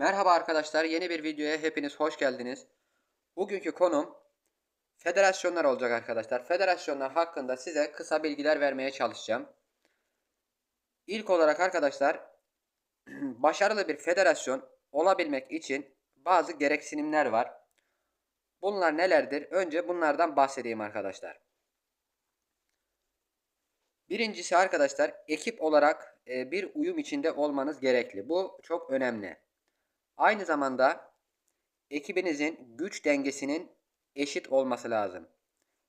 Merhaba arkadaşlar, yeni bir videoya hepiniz hoş geldiniz. Bugünkü konum federasyonlar olacak arkadaşlar. Federasyonlar hakkında size kısa bilgiler vermeye çalışacağım. İlk olarak arkadaşlar, başarılı bir federasyon olabilmek için bazı gereksinimler var. Bunlar nelerdir? Önce bunlardan bahsedeyim arkadaşlar. Birincisi arkadaşlar, ekip olarak bir uyum içinde olmanız gerekli. Bu çok önemli. Aynı zamanda ekibinizin güç dengesinin eşit olması lazım.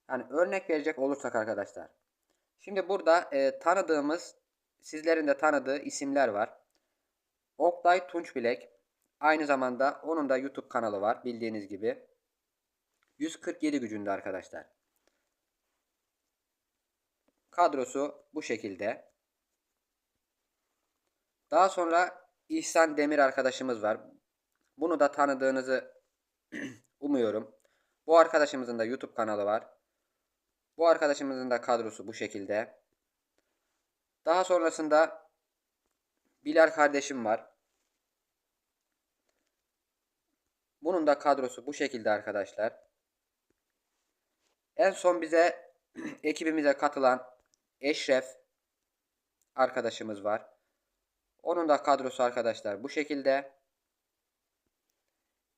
Yani örnek verecek olursak arkadaşlar. Şimdi burada tanıdığımız, sizlerin de tanıdığı isimler var. Oktay Tunçbilek. Aynı zamanda onun da YouTube kanalı var bildiğiniz gibi. 147 gücünde arkadaşlar. Kadrosu bu şekilde. Daha sonra İhsan Demir arkadaşımız var. Bunu da tanıdığınızı umuyorum. Bu arkadaşımızın da YouTube kanalı var. Bu arkadaşımızın da kadrosu bu şekilde. Daha sonrasında Bilal kardeşim var. Bunun da kadrosu bu şekilde arkadaşlar. En son bize ekibimize katılan Eşref arkadaşımız var. Onun da kadrosu arkadaşlar bu şekilde.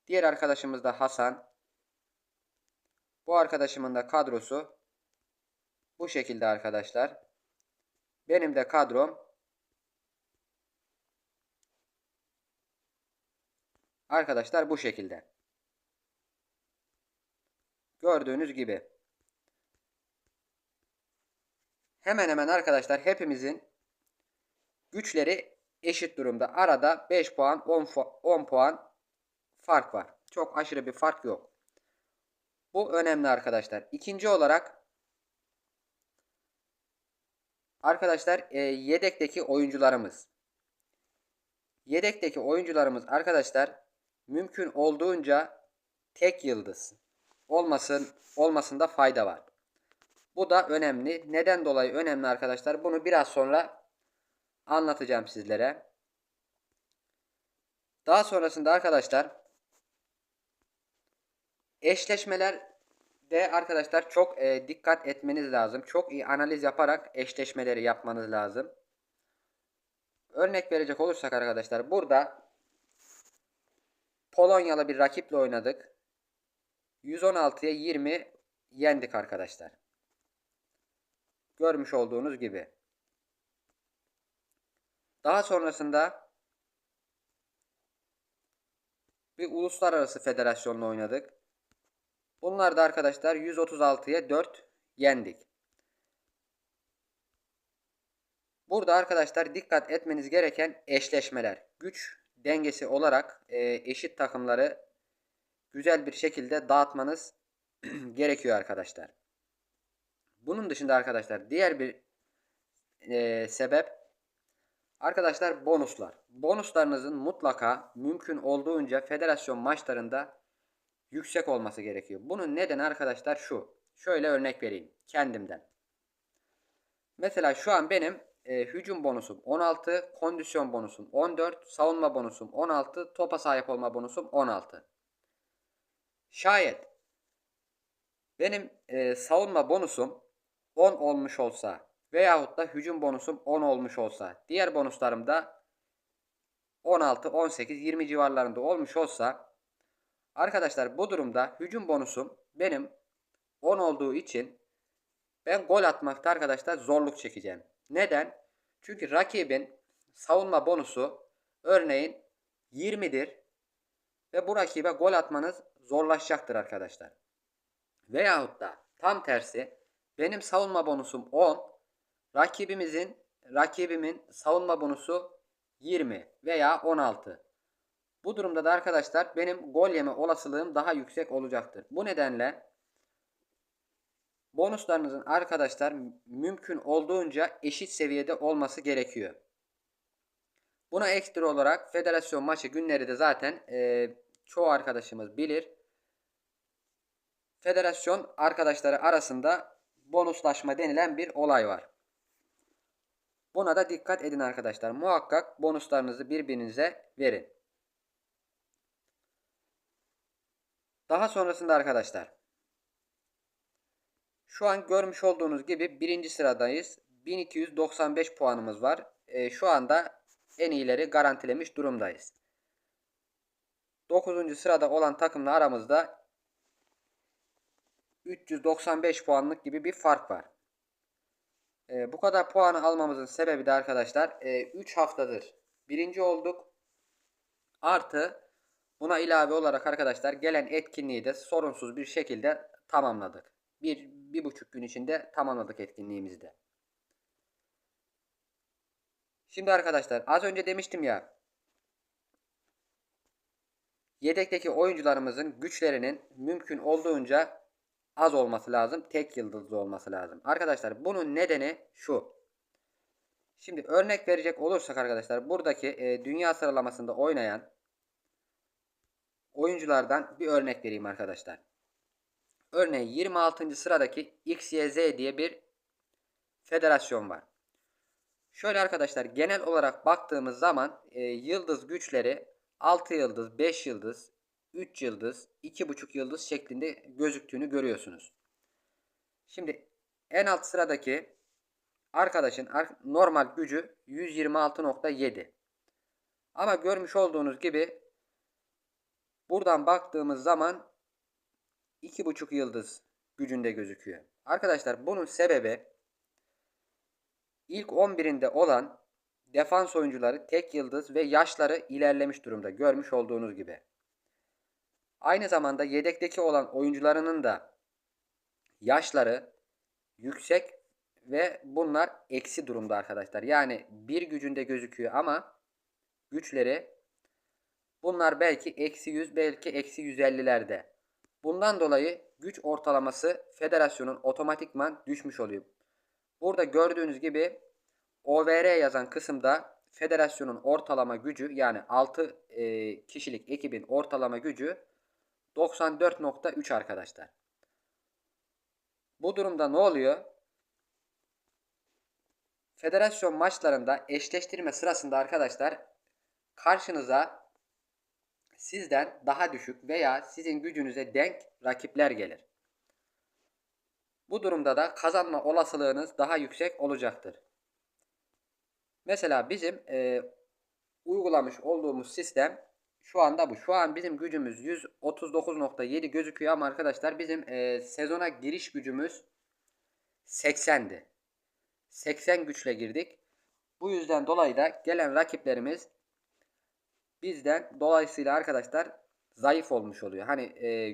Diğer arkadaşımız da Hasan. Bu arkadaşımın da kadrosu bu şekilde arkadaşlar. Benim de kadrom arkadaşlar bu şekilde. Gördüğünüz gibi. Hemen hemen arkadaşlar hepimizin güçleri eşit durumda. Arada 5 puan 10 puan fark var. Çok aşırı bir fark yok. Bu önemli arkadaşlar. İkinci olarak arkadaşlar yedekteki oyuncularımız. Yedekteki oyuncularımız arkadaşlar mümkün olduğunca tek yıldız olmasında fayda var. Bu da önemli. Neden dolayı önemli arkadaşlar? Bunu biraz sonra anlatacağım sizlere. Daha sonrasında arkadaşlar eşleşmelerde arkadaşlar çok dikkat etmeniz lazım. Çok iyi analiz yaparak eşleşmeleri yapmanız lazım. Örnek verecek olursak arkadaşlar burada Polonyalı bir rakiple oynadık. 116'ya 20 yendik arkadaşlar. Görmüş olduğunuz gibi. Daha sonrasında bir uluslararası federasyonla oynadık. Bunlar da arkadaşlar 136'ya 4 yendik. Burada arkadaşlar dikkat etmeniz gereken eşleşmeler. Güç dengesi olarak eşit takımları güzel bir şekilde dağıtmanız gerekiyor arkadaşlar. Bunun dışında arkadaşlar diğer bir sebep arkadaşlar bonuslar. Bonuslarınızın mutlaka mümkün olduğunca federasyon maçlarında yüksek olması gerekiyor. Bunun nedeni arkadaşlar şu. Şöyle örnek vereyim kendimden. Mesela şu an benim hücum bonusum 16, kondisyon bonusum 14, savunma bonusum 16, topa sahip olma bonusum 16. Şayet benim savunma bonusum 10 olmuş olsa veyahut da hücum bonusum 10 olmuş olsa, diğer bonuslarım da 16, 18, 20 civarlarında olmuş olsa arkadaşlar bu durumda hücum bonusum benim 10 olduğu için ben gol atmakta arkadaşlar zorluk çekeceğim. Neden? Çünkü rakibin savunma bonusu örneğin 20'dir ve bu rakibe gol atmanız zorlaşacaktır arkadaşlar. Veyahut da tam tersi benim savunma bonusum 10, rakibimin savunma bonusu 20 veya 16. Bu durumda da arkadaşlar benim gol yeme olasılığım daha yüksek olacaktır. Bu nedenle bonuslarınızın arkadaşlar mümkün olduğunca eşit seviyede olması gerekiyor. Buna ekstra olarak federasyon maçı günleri de zaten çoğu arkadaşımız bilir. Federasyon arkadaşları arasında bonuslaşma denilen bir olay var. Buna da dikkat edin arkadaşlar. Muhakkak bonuslarınızı birbirinize verin. Daha sonrasında arkadaşlar, şu an görmüş olduğunuz gibi birinci sıradayız. 1295 puanımız var. Şu anda en iyileri garantilemiş durumdayız. 9. sırada olan takımla aramızda 395 puanlık gibi bir fark var. Bu kadar puanı almamızın sebebi de arkadaşlar 3 haftadır birinci olduk. Artı buna ilave olarak arkadaşlar gelen etkinliği de sorunsuz bir şekilde tamamladık. Bir buçuk gün içinde tamamladık etkinliğimizi de. Şimdi arkadaşlar az önce demiştim ya, yedekteki oyuncularımızın güçlerinin mümkün olduğunca az olması lazım. Tek yıldızlı olması lazım. Arkadaşlar bunun nedeni şu. Şimdi örnek verecek olursak arkadaşlar, buradaki dünya sıralamasında oynayan oyunculardan bir örnek vereyim arkadaşlar. Örneğin 26. sıradaki XYZ diye bir federasyon var. Şöyle arkadaşlar, genel olarak baktığımız zaman yıldız güçleri 6 yıldız, 5 yıldız, 3 yıldız, 2,5 yıldız şeklinde gözüktüğünü görüyorsunuz. Şimdi en alt sıradaki arkadaşın normal gücü 126.7. Ama görmüş olduğunuz gibi buradan baktığımız zaman 2,5 yıldız gücünde gözüküyor. Arkadaşlar bunun sebebi, ilk 11'inde olan defans oyuncuları tek yıldız ve yaşları ilerlemiş durumda, görmüş olduğunuz gibi. Aynı zamanda yedekteki olan oyuncularının da yaşları yüksek ve bunlar eksi durumda arkadaşlar. Yani bir gücünde gözüküyor ama güçleri, bunlar belki eksi 100, belki eksi 150'lerde. Bundan dolayı güç ortalaması federasyonun otomatikman düşmüş oluyor. Burada gördüğünüz gibi OVR yazan kısımda federasyonun ortalama gücü, yani 6 kişilik ekibin ortalama gücü 94.3 arkadaşlar. Bu durumda ne oluyor? Federasyon maçlarında eşleştirme sırasında arkadaşlar karşınıza sizden daha düşük veya sizin gücünüze denk rakipler gelir. Bu durumda da kazanma olasılığınız daha yüksek olacaktır. Mesela bizim uygulamış olduğumuz sistem şu anda bu. Şu an bizim gücümüz 139.7 gözüküyor ama arkadaşlar bizim sezona giriş gücümüz 80'di. 80 güçle girdik. Bu yüzden dolayı da gelen rakiplerimiz bizden dolayısıyla arkadaşlar zayıf olmuş oluyor. Hani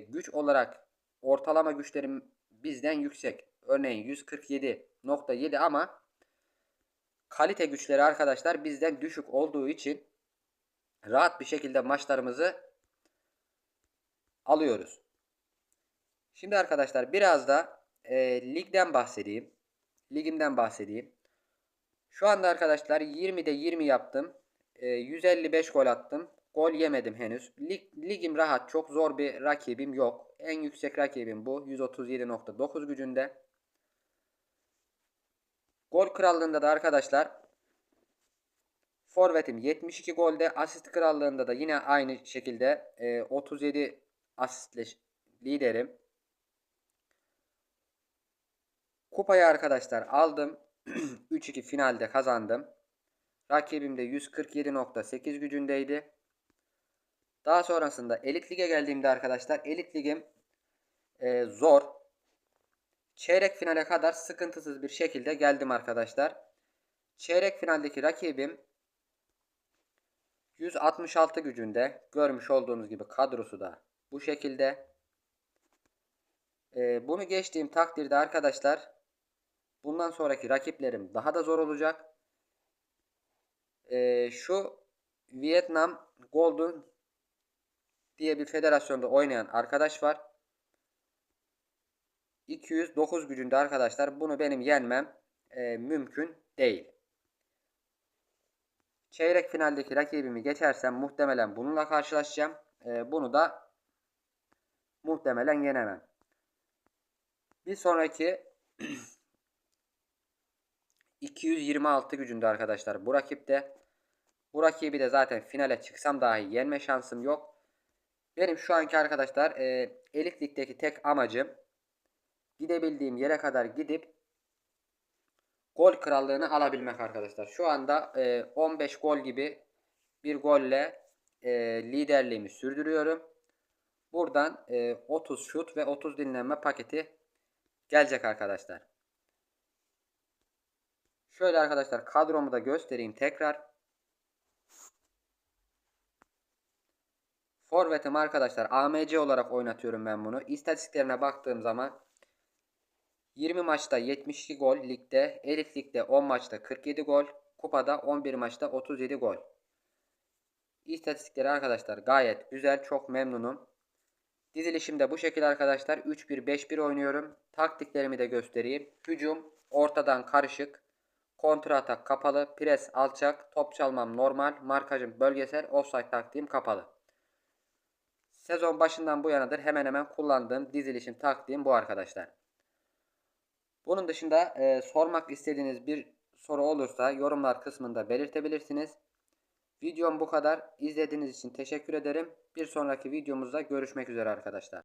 güç olarak ortalama güçlerim bizden yüksek. Örneğin 147.7 ama kalite güçleri arkadaşlar bizden düşük olduğu için rahat bir şekilde maçlarımızı alıyoruz. Şimdi arkadaşlar biraz da ligden bahsedeyim. Ligimden bahsedeyim. Şu anda arkadaşlar 20'de 20 yaptım. 155 gol attım. Gol yemedim henüz. Ligim rahat. Çok zor bir rakibim yok. En yüksek rakibim bu. 137.9 gücünde. Gol krallığında da arkadaşlar forvetim 72 golde. Asist krallığında da yine aynı şekilde 37 asistle liderim. Kupayı arkadaşlar aldım. 3-2 finalde kazandım. Rakibim de 147.8 gücündeydi. Daha sonrasında Elit Lig'e geldiğimde arkadaşlar, Elit Lig'im zor. Çeyrek finale kadar sıkıntısız bir şekilde geldim arkadaşlar. Çeyrek finaldeki rakibim 166 gücünde. Görmüş olduğunuz gibi kadrosu da bu şekilde. Bunu geçtiğim takdirde arkadaşlar bundan sonraki rakiplerim daha da zor olacak. Şu Vietnam Golden diye bir federasyonda oynayan arkadaş var. 209 gücünde arkadaşlar. Bunu benim yenmem mümkün değil. Çeyrek finaldeki rakibimi geçersem muhtemelen bununla karşılaşacağım. Bunu da muhtemelen yenemem. Bir sonraki 226 gücünde arkadaşlar bu rakipte. Bu rakibi de zaten finale çıksam dahi yenme şansım yok. Benim şu anki arkadaşlar Elit Lig'deki tek amacım gidebildiğim yere kadar gidip gol krallığını alabilmek arkadaşlar. Şu anda 15 gol gibi bir golle liderliğimi sürdürüyorum. Buradan 30 şut ve 30 dinlenme paketi gelecek arkadaşlar. Şöyle arkadaşlar kadromu da göstereyim tekrar. Forvet'im arkadaşlar AMC olarak oynatıyorum ben bunu. İstatistiklerine baktığım zaman 20 maçta 72 gol ligde, Elit Lig'de 10 maçta 47 gol, kupada 11 maçta 37 gol. İstatistikleri arkadaşlar gayet güzel, çok memnunum. Dizilişim de bu şekilde arkadaşlar. 3-1-5-1 oynuyorum. Taktiklerimi de göstereyim. Hücum ortadan karışık, kontra atak kapalı, pres alçak, top çalmam normal, markajım bölgesel, offside taktiğim kapalı. Sezon başından bu yanadır hemen hemen kullandığım dizilişim, taktiğim bu arkadaşlar. Bunun dışında sormak istediğiniz bir soru olursa yorumlar kısmında belirtebilirsiniz. Videom bu kadar. İzlediğiniz için teşekkür ederim. Bir sonraki videomuzda görüşmek üzere arkadaşlar.